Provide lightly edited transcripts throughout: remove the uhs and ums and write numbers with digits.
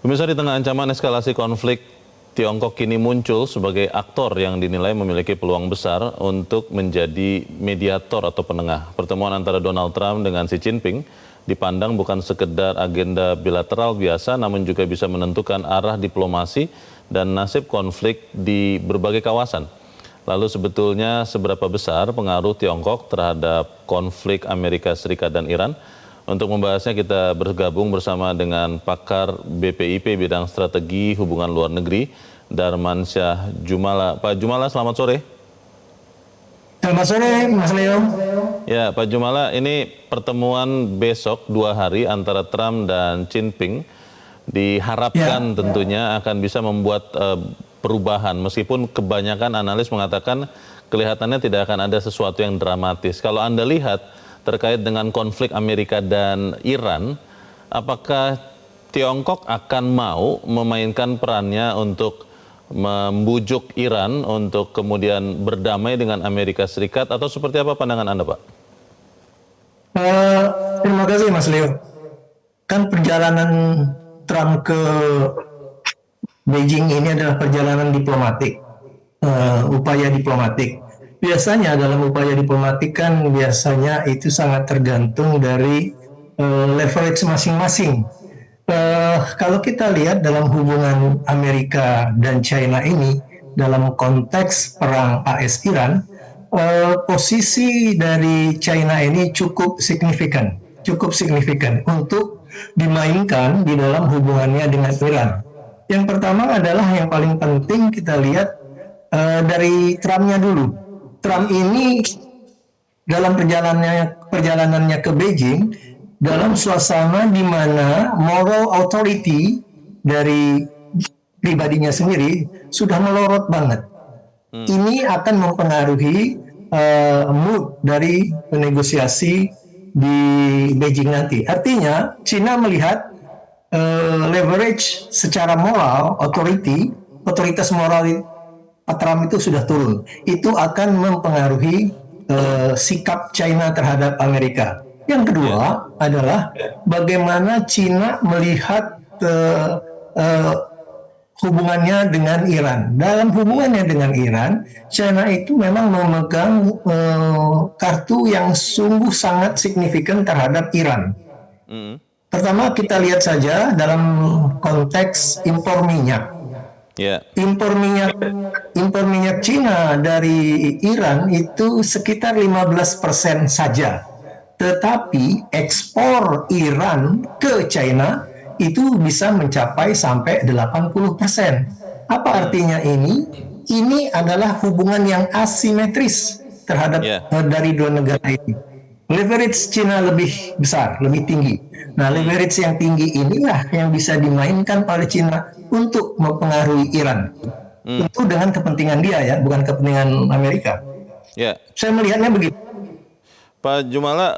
Pemirsa, di tengah ancaman eskalasi konflik, Tiongkok kini muncul sebagai aktor yang dinilai memiliki peluang besar untuk menjadi mediator atau penengah. Pertemuan antara Donald Trump dengan Xi Jinping dipandang bukan sekedar agenda bilateral biasa, namun juga bisa menentukan arah diplomasi dan nasib konflik di berbagai kawasan. Lalu sebetulnya seberapa besar pengaruh Tiongkok terhadap konflik Amerika Serikat dan Iran? Untuk membahasnya kita bergabung bersama dengan pakar BPIP bidang strategi hubungan luar negeri, Darmansyah Jumala. Pak Jumala, selamat sore. Selamat sore, Mas Leo. Ya, Pak Jumala, ini pertemuan besok 2 hari antara Trump dan Jinping diharapkan tentunya akan bisa membuat perubahan, meskipun kebanyakan analis mengatakan kelihatannya tidak akan ada sesuatu yang dramatis. Kalau Anda lihat terkait dengan konflik Amerika dan Iran, apakah Tiongkok akan mau memainkan perannya untuk membujuk Iran untuk kemudian berdamai dengan Amerika Serikat, atau seperti apa pandangan Anda, Pak? Terima kasih, Mas Leo. Kan perjalanan Trump ke Beijing ini adalah perjalanan diplomatik, upaya diplomatik. Biasanya dalam upaya diplomatik kan biasanya itu sangat tergantung dari leverage masing-masing. Kalau kita lihat dalam hubungan Amerika dan China ini dalam konteks perang AS-Iran, posisi dari China ini cukup signifikan untuk dimainkan di dalam hubungannya dengan Iran. Yang pertama adalah yang paling penting kita lihat dari Trump-nya dulu. Trump ini dalam perjalanannya ke Beijing dalam suasana di mana moral authority dari pribadinya sendiri sudah melorot banget. Ini akan mempengaruhi mood dari negosiasi di Beijing nanti. Artinya, China melihat leverage secara moral, otoritas moral Trump itu sudah turun. Itu akan mempengaruhi sikap China terhadap Amerika. Yang kedua adalah bagaimana China melihat hubungannya dengan Iran. Dalam hubungannya dengan Iran, China itu memang memegang kartu yang sungguh sangat signifikan terhadap Iran. Pertama, kita lihat saja dalam konteks impor minyak. Impor minyak Cina dari Iran itu sekitar 15% saja. Tetapi ekspor Iran ke China itu bisa mencapai sampai 80%. Apa artinya ini? Ini adalah hubungan yang asimetris terhadap dari dua negara ini. Leverage China lebih besar, lebih tinggi. Nah, leverage yang tinggi inilah yang bisa dimainkan oleh China untuk mempengaruhi Iran. Tentu dengan kepentingan dia ya, bukan kepentingan Amerika. Saya melihatnya begitu. Pak Jumala,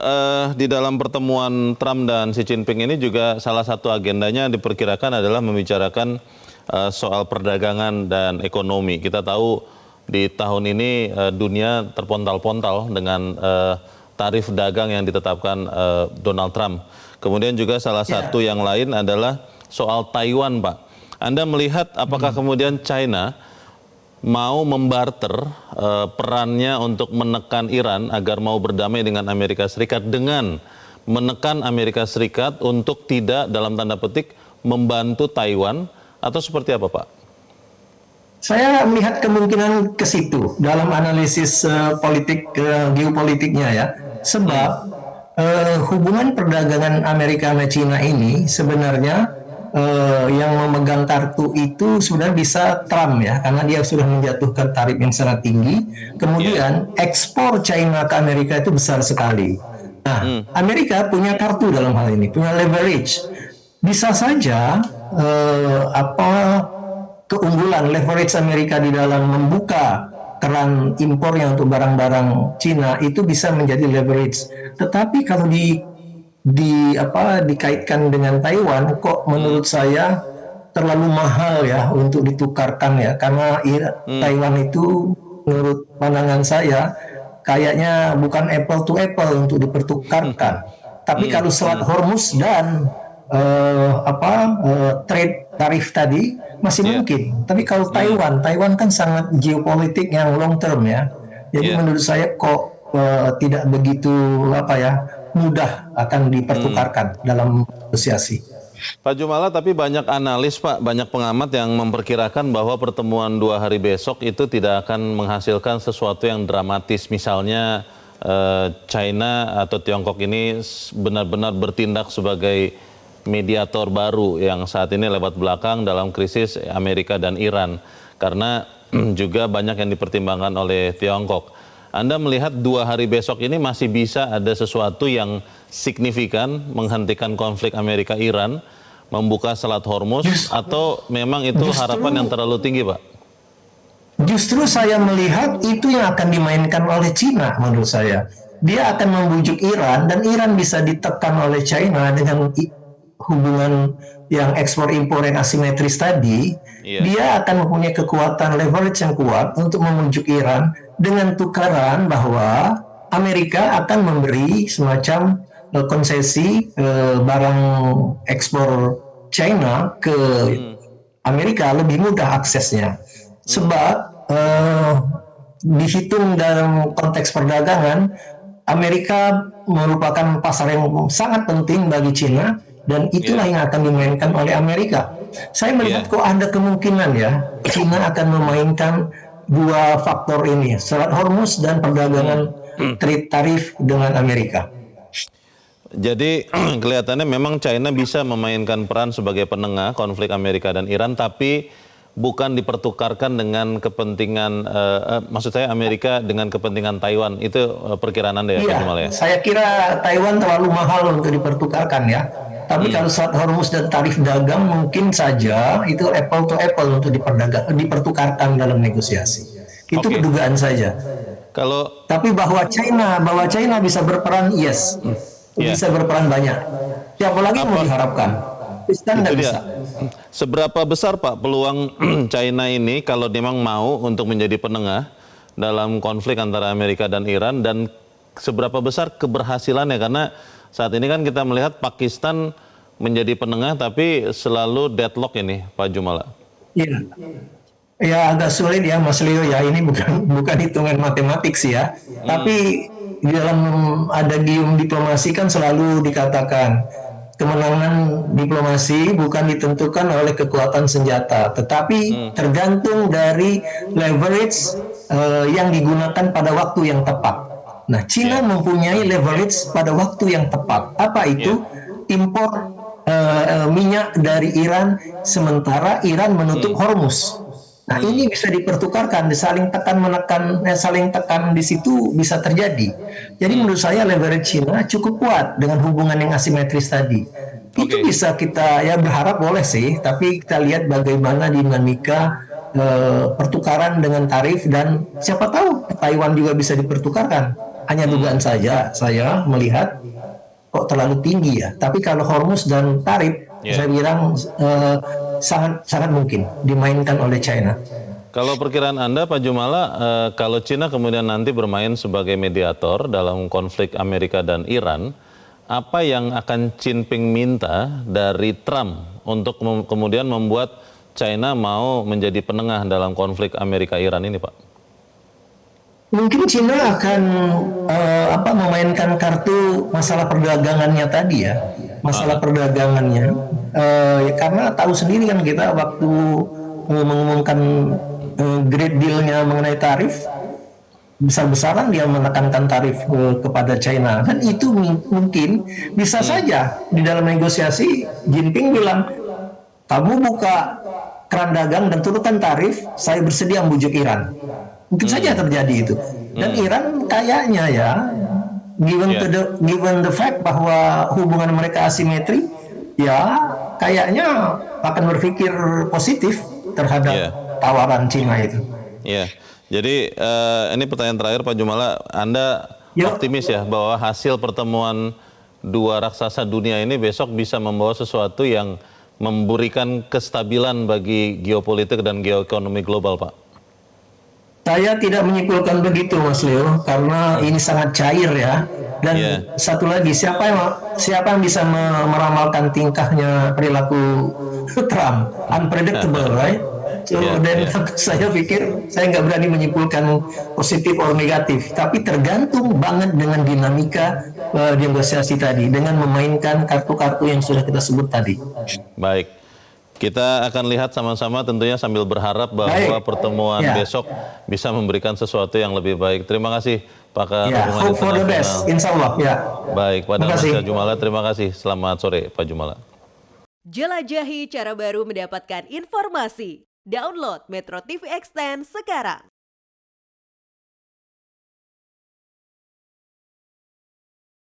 di dalam pertemuan Trump dan Xi Jinping ini juga salah satu agendanya diperkirakan adalah membicarakan soal perdagangan dan ekonomi. Kita tahu di tahun ini dunia terpontal-pontal dengan tarif dagang yang ditetapkan Donald Trump. Kemudian juga salah satu yang lain adalah soal Taiwan, Pak. Anda melihat apakah kemudian China mau membarter perannya untuk menekan Iran agar mau berdamai dengan Amerika Serikat dengan menekan Amerika Serikat untuk tidak, dalam tanda petik, membantu Taiwan, atau seperti apa, Pak? Saya melihat kemungkinan ke situ dalam analisis geopolitiknya ya. Sebab hubungan perdagangan Amerika sama China ini sebenarnya yang memegang kartu itu sudah bisa Trump ya, karena dia sudah menjatuhkan tarif yang sangat tinggi. Kemudian ekspor China ke Amerika itu besar sekali. Nah, Amerika punya kartu dalam hal ini, punya leverage. Bisa saja keunggulan leverage Amerika di dalam membuka keran impornya untuk barang-barang Cina itu bisa menjadi leverage. Tetapi kalau dikaitkan dengan Taiwan, kok menurut saya terlalu mahal ya untuk ditukarkan ya, karena Taiwan itu menurut pandangan saya kayaknya bukan apple to apple untuk dipertukarkan. Tapi kalau Selat Hormuz dan trade tarif tadi masih Iya. mungkin. Tapi kalau Taiwan kan sangat geopolitik yang long term ya. Jadi Iya. menurut saya kok tidak begitu mudah akan dipertukarkan dalam negosiasi. Pak Jumala, tapi banyak analis, Pak, banyak pengamat yang memperkirakan bahwa pertemuan 2 hari besok itu tidak akan menghasilkan sesuatu yang dramatis. Misalnya China atau Tiongkok ini benar-benar bertindak sebagai mediator baru yang saat ini lewat belakang dalam krisis Amerika dan Iran. Karena juga banyak yang dipertimbangkan oleh Tiongkok. Anda melihat 2 hari besok ini masih bisa ada sesuatu yang signifikan menghentikan konflik Amerika-Iran, membuka Selat Hormuz, atau memang itu harapan yang terlalu tinggi, Pak? Justru saya melihat itu yang akan dimainkan oleh Cina menurut saya. Dia akan membujuk Iran dan Iran bisa ditekan oleh China dengan hubungan yang ekspor impor yang asimetris tadi. Iya. Dia akan mempunyai kekuatan leverage yang kuat untuk membujuk Iran dengan tukaran bahwa Amerika akan memberi semacam konsesi barang ekspor China ke Amerika lebih mudah aksesnya. Sebab dihitung dalam konteks perdagangan, Amerika merupakan pasar yang sangat penting bagi China dan itulah yang akan dimainkan oleh Amerika. Saya melihat kok ada kemungkinan ya China akan memainkan dua faktor ini, Selat Hormuz dan perdagangan trade tarif dengan Amerika. Jadi kelihatannya memang China bisa memainkan peran sebagai penengah konflik Amerika dan Iran, tapi bukan dipertukarkan dengan kepentingan, maksud saya Amerika dengan kepentingan Taiwan. Itu perkiraan Anda ya, Pak Jumal ya? Saya kira Taiwan terlalu mahal untuk dipertukarkan ya. Tapi kalau Selat Hormuz dan tarif dagang mungkin saja itu apple to apple untuk dipertukarkan dalam negosiasi. Itu kedugaan saja. Tapi bahwa China bisa berperan, yes. Bisa berperan banyak. Siapa lagi mau diharapkan? Pakistan tidak bisa. Seberapa besar Pak peluang China ini kalau memang mau untuk menjadi penengah dalam konflik antara Amerika dan Iran, dan seberapa besar keberhasilannya? Karena saat ini kan kita melihat Pakistan menjadi penengah tapi selalu deadlock ini, Pak Jumala. Iya. Ya agak sulit ya Mas Leo ya, ini bukan hitungan matematik sih ya. Tapi di dalam adagium diplomasi kan selalu dikatakan kemenangan diplomasi bukan ditentukan oleh kekuatan senjata, tetapi tergantung dari leverage yang digunakan pada waktu yang tepat. Nah, China mempunyai leverage pada waktu yang tepat. Apa itu? Impor minyak dari Iran, sementara Iran menutup Hormuz. Nah, ini bisa dipertukarkan, saling tekan di situ bisa terjadi. Jadi menurut saya leverage China cukup kuat dengan hubungan yang asimetris tadi. Itu bisa kita berharap boleh sih, tapi kita lihat bagaimana dinamika pertukaran dengan tarif, dan siapa tahu Taiwan juga bisa dipertukarkan. Hanya dugaan saja, saya melihat kok terlalu tinggi ya. Tapi kalau Hormuz dan tarif, saya bilang sangat mungkin dimainkan oleh China. Kalau perkiraan Anda, Pak Jumala, kalau China kemudian nanti bermain sebagai mediator dalam konflik Amerika dan Iran, apa yang akan Xi Jinping minta dari Trump untuk kemudian membuat China mau menjadi penengah dalam konflik Amerika-Iran ini, Pak? Mungkin China akan memainkan kartu masalah perdagangannya tadi ya, masalah perdagangannya, karena tahu sendiri kan kita waktu mengumumkan great deal-nya mengenai tarif, besar-besaran dia menekankan tarif kepada China, dan itu mungkin bisa saja di dalam negosiasi Jinping bilang, kamu buka keran dagang dan turunkan tarif, saya bersedia membujuk Iran. Mungkin saja terjadi itu. Dan Iran kayaknya ya, given the fact bahwa hubungan mereka asimetri, ya kayaknya akan berpikir positif terhadap tawaran Cina itu. Iya. Jadi ini pertanyaan terakhir Pak Jumala, Anda optimis ya bahwa hasil pertemuan dua raksasa dunia ini besok bisa membawa sesuatu yang memberikan kestabilan bagi geopolitik dan geoekonomi global, Pak? Saya tidak menyimpulkan begitu, Mas Leo, karena ini sangat cair ya. Dan Iya. satu lagi, siapa yang bisa meramalkan tingkahnya perilaku Trump? Unpredictable, right? So, Iya, dan iya. saya pikir saya nggak berani menyimpulkan positif atau negatif, tapi tergantung banget dengan dinamika negosiasi tadi, dengan memainkan kartu-kartu yang sudah kita sebut tadi. Baik. Kita akan lihat sama-sama tentunya sambil berharap bahwa Baik. pertemuan Ya. besok bisa memberikan sesuatu yang lebih baik. Terima kasih Pakar Ya, Hubungan hope for the Internasional. best, insya Allah. Ya. Baik, Pak Terima kasih. Dalmansyah Jumala, terima kasih. Selamat sore Pak Jumala. Jelajahi cara baru mendapatkan informasi. Download Metro TV Extend sekarang.